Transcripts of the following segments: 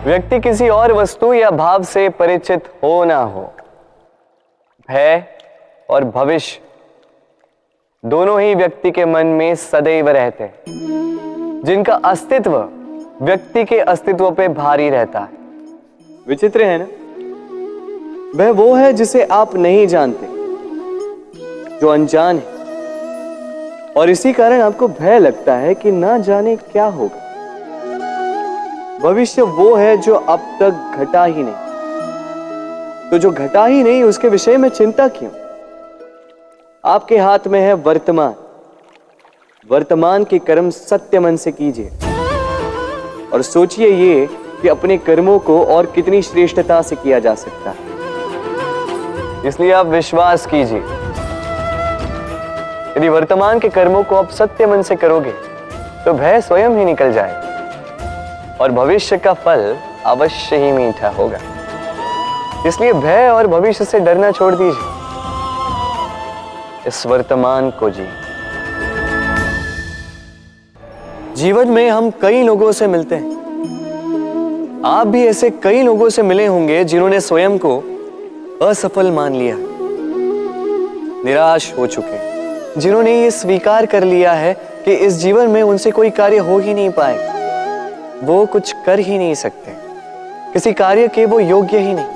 व्यक्ति किसी और वस्तु या भाव से परिचित हो ना हो, भय और भविष्य दोनों ही व्यक्ति के मन में सदैव रहते हैं, जिनका अस्तित्व व्यक्ति के अस्तित्व पे भारी रहता है। विचित्र है ना? वह वो है जिसे आप नहीं जानते, जो अनजान है, और इसी कारण आपको भय लगता है कि ना जाने क्या होगा। भविष्य वो है जो अब तक घटा ही नहीं, तो जो घटा ही नहीं उसके विषय में चिंता क्यों? आपके हाथ में है वर्तमान। वर्तमान के कर्म सत्य मन से कीजिए और सोचिए ये कि अपने कर्मों को और कितनी श्रेष्ठता से किया जा सकता है। इसलिए आप विश्वास कीजिए, यदि वर्तमान के कर्मों को आप सत्य मन से करोगे तो भय स्वयं ही निकल जाएगा और भविष्य का फल अवश्य ही मीठा होगा। इसलिए भय और भविष्य से डरना छोड़ दीजिए, इस वर्तमान को जी। जीवन में हम कई लोगों से मिलते हैं। आप भी ऐसे कई लोगों से मिले होंगे जिन्होंने स्वयं को असफल मान लिया, निराश हो चुके, जिन्होंने ये स्वीकार कर लिया है कि इस जीवन में उनसे कोई कार्य हो ही नहीं पाएगा, वो कुछ कर ही नहीं सकते, किसी कार्य के वो योग्य ही नहीं।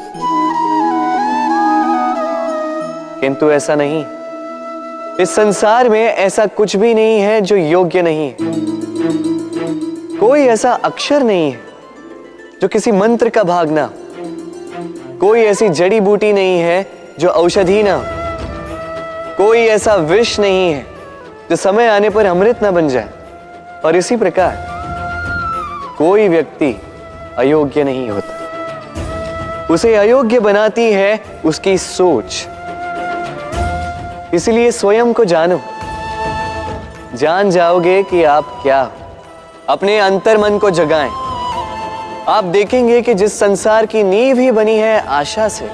किंतु ऐसा नहीं, इस संसार में ऐसा कुछ भी नहीं है जो योग्य नहीं है। कोई ऐसा अक्षर नहीं है जो किसी मंत्र का भाग ना हो, कोई ऐसी जड़ी बूटी नहीं है जो औषधि ना हो, कोई ऐसा विष नहीं है जो समय आने पर अमृत ना बन जाए। और इसी प्रकार कोई व्यक्ति अयोग्य नहीं होता, उसे अयोग्य बनाती है उसकी सोच। इसलिए स्वयं को जानो, जान जाओगे कि आप क्या हो। अपने अंतर मन को जगाएं। आप देखेंगे कि जिस संसार की नींव ही बनी है आशा से,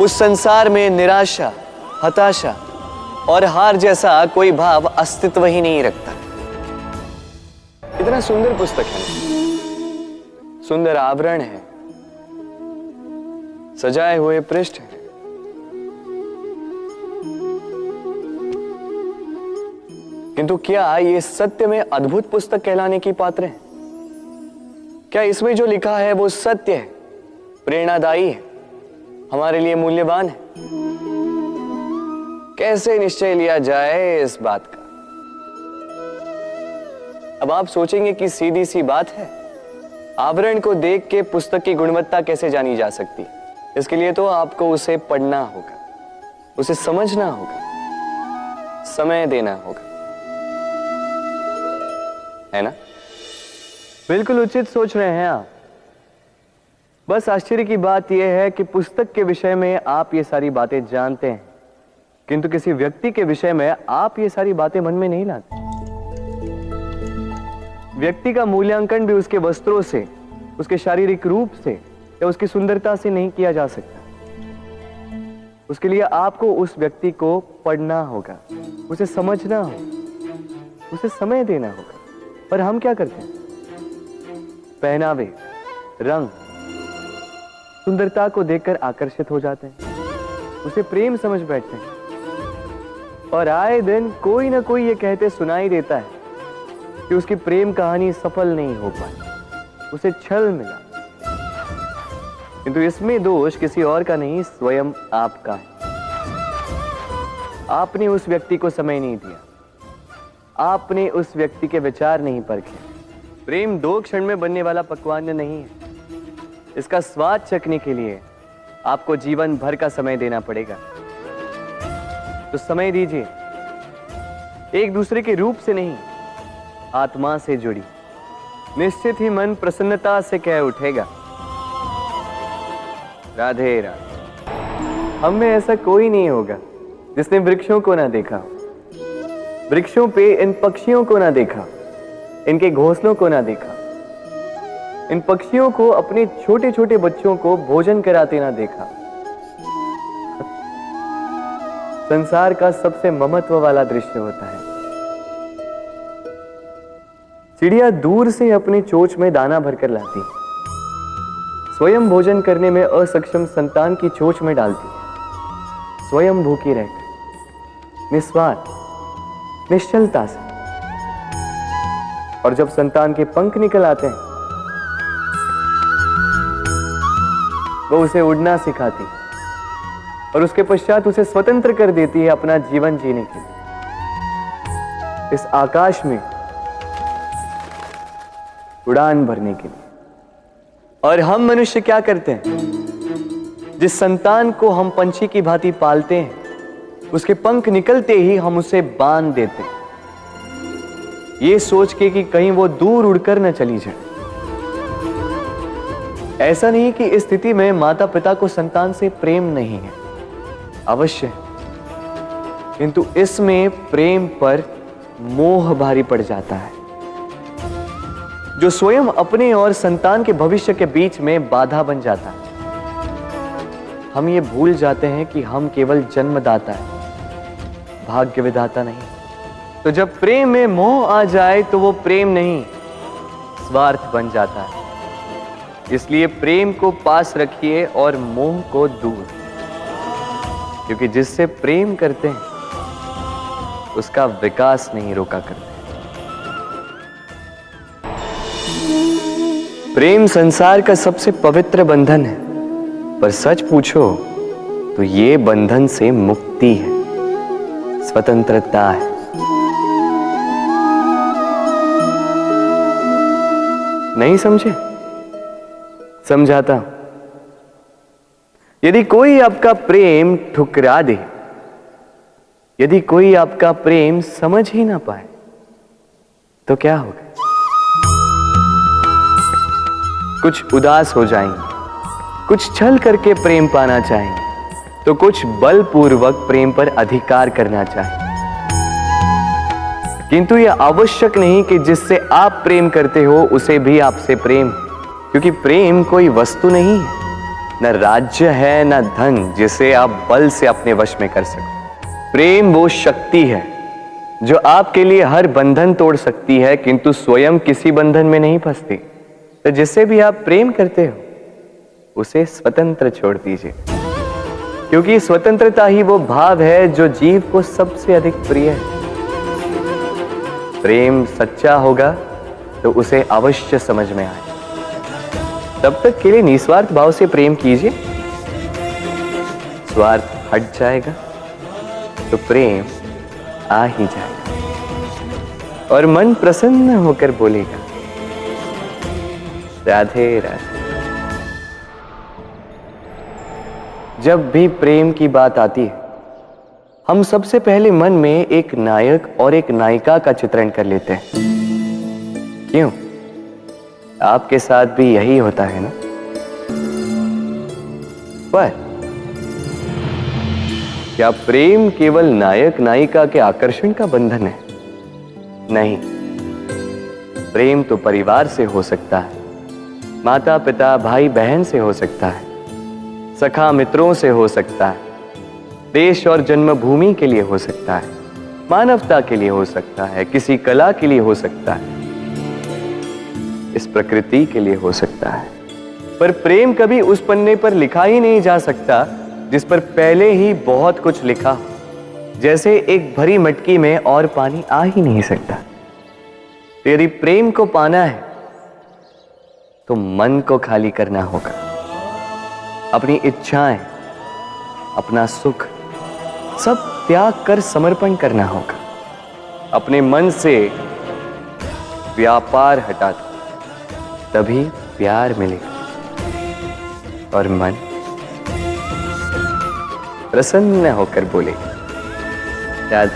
उस संसार में निराशा, हताशा और हार जैसा कोई भाव अस्तित्व ही नहीं रखता। इतना सुंदर पुस्तक है, सुंदर आवरण है, सजाए हुए पृष्ठ है, किंतु क्या ये सत्य में अद्भुत पुस्तक कहलाने की पात्र है? क्या इसमें जो लिखा है वो सत्य है, प्रेरणादायी है, हमारे लिए मूल्यवान है? कैसे निश्चय लिया जाए इस बात का? अब आप सोचेंगे कि सीधी सी बात है, आवरण को देख के पुस्तक की गुणवत्ता कैसे जानी जा सकती है? इसके लिए तो आपको उसे पढ़ना होगा, उसे समझना होगा, समय देना होगा, है ना? बिल्कुल उचित सोच रहे हैं आप। बस आश्चर्य की बात यह है कि पुस्तक के विषय में आप ये सारी बातें जानते हैं, किंतु किसी व्यक्ति के विषय में आप ये सारी बातें मन में नहीं लाते। व्यक्ति का मूल्यांकन भी उसके वस्त्रों से, उसके शारीरिक रूप से या उसकी सुंदरता से नहीं किया जा सकता। उसके लिए आपको उस व्यक्ति को पढ़ना होगा, उसे समझना होगा, उसे समय देना होगा। पर हम क्या करते हैं? पहनावे, रंग, सुंदरता को देखकर आकर्षित हो जाते हैं, उसे प्रेम समझ बैठते हैं और आए दिन कोई ना कोई ये कहते सुनाई देता है कि उसकी प्रेम कहानी सफल नहीं हो पाई, उसे छल मिला। किंतु इसमें दोष किसी और का नहीं, स्वयं आपका है। आपने उस व्यक्ति को समय नहीं दिया, आपने उस व्यक्ति के विचार नहीं परखे। प्रेम 2 क्षण में बनने वाला पकवान नहीं है, इसका स्वाद चखने के लिए आपको जीवन भर का समय देना पड़ेगा। तो समय दीजिए, एक दूसरे के रूप से नहीं, आत्मा से जुड़ी, निश्चित ही मन प्रसन्नता से कह उठेगा, राधे राधे। हम में ऐसा कोई नहीं होगा जिसने वृक्षों को ना देखा, वृक्षों पे इन पक्षियों को ना देखा, इनके घोंसलों को ना देखा, इन पक्षियों को अपने छोटे छोटे बच्चों को भोजन कराते ना देखा। संसार का सबसे ममत्व वाला दृश्य होता है। चिड़िया दूर से अपनी चोंच में दाना भरकर लाती, स्वयं भोजन करने में असक्षम संतान की चोंच में डालती है, स्वयं भूखी रहकर निस्वार्थ निश्चलता से। और जब संतान के पंख निकल आते हैं, वो उसे उड़ना सिखाती और उसके पश्चात उसे स्वतंत्र कर देती है अपना जीवन जीने के लिए, इस आकाश में उड़ान भरने के लिए। और हम मनुष्य क्या करते हैं? जिस संतान को हम पंछी की भांति पालते हैं, उसके पंख निकलते ही हम उसे बांध देते हैं, ये सोच के कि कहीं वो दूर उड़कर न चली जाए। ऐसा नहीं कि इस स्थिति में माता पिता को संतान से प्रेम नहीं है, अवश्य, किंतु इसमें प्रेम पर मोह भारी पड़ जाता है, जो स्वयं अपने और संतान के भविष्य के बीच में बाधा बन जाता है। हम ये भूल जाते हैं कि हम केवल जन्मदाता है, भाग्य विधाता नहीं। तो जब प्रेम में मोह आ जाए तो वो प्रेम नहीं, स्वार्थ बन जाता है। इसलिए प्रेम को पास रखिए और मोह को दूर, क्योंकि जिससे प्रेम करते हैं उसका विकास नहीं रोका करते। प्रेम संसार का सबसे पवित्र बंधन है, पर सच पूछो तो ये बंधन से मुक्ति है, स्वतंत्रता है। नहीं समझे? समझाता हूं। यदि कोई आपका प्रेम ठुकरा दे, यदि कोई आपका प्रेम समझ ही ना पाए, तो क्या होगा? कुछ उदास हो जाएंगे, कुछ छल करके प्रेम पाना चाहेंगे, तो कुछ बलपूर्वक प्रेम पर अधिकार करना चाहेंगे। किंतु यह आवश्यक नहीं कि जिससे आप प्रेम करते हो उसे भी आपसे प्रेम, क्योंकि प्रेम कोई वस्तु नहीं है, न राज्य है, न धन जिसे आप बल से अपने वश में कर सको। प्रेम वो शक्ति है जो आपके लिए हर बंधन तोड़ सकती है, किंतु स्वयं किसी बंधन में नहीं फंसती। तो जिससे भी आप प्रेम करते हो उसे स्वतंत्र छोड़ दीजिए, क्योंकि स्वतंत्रता ही वो भाव है जो जीव को सबसे अधिक प्रिय है। प्रेम सच्चा होगा तो उसे अवश्य समझ में आए। तब तक के लिए निस्वार्थ भाव से प्रेम कीजिए, स्वार्थ हट जाएगा तो प्रेम आ ही जाएगा और मन प्रसन्न होकर बोलेगा, राधे राधे। जब भी प्रेम की बात आती है, हम सबसे पहले मन में एक नायक और एक नायिका का चित्रण कर लेते हैं। क्यों? आपके साथ भी यही होता है ना? पर क्या प्रेम केवल नायक नायिका के आकर्षण का बंधन है? नहीं, प्रेम तो परिवार से हो सकता है, माता पिता भाई बहन से हो सकता है, सखा मित्रों से हो सकता है, देश और जन्मभूमि के लिए हो सकता है, मानवता के लिए हो सकता है, किसी कला के लिए हो सकता है, इस प्रकृति के लिए हो सकता है। पर प्रेम कभी उस पन्ने पर लिखा ही नहीं जा सकता जिस पर पहले ही बहुत कुछ लिखा हो। जैसे एक भरी मटकी में और पानी आ ही नहीं सकता। तो यदि प्रेम को पाना है तो मन को खाली करना होगा, अपनी इच्छाएं, अपना सुख सब त्याग कर समर्पण करना होगा। अपने मन से व्यापार हटा दो, तभी प्यार मिलेगा और मन प्रसन्न होकर बोलेगा।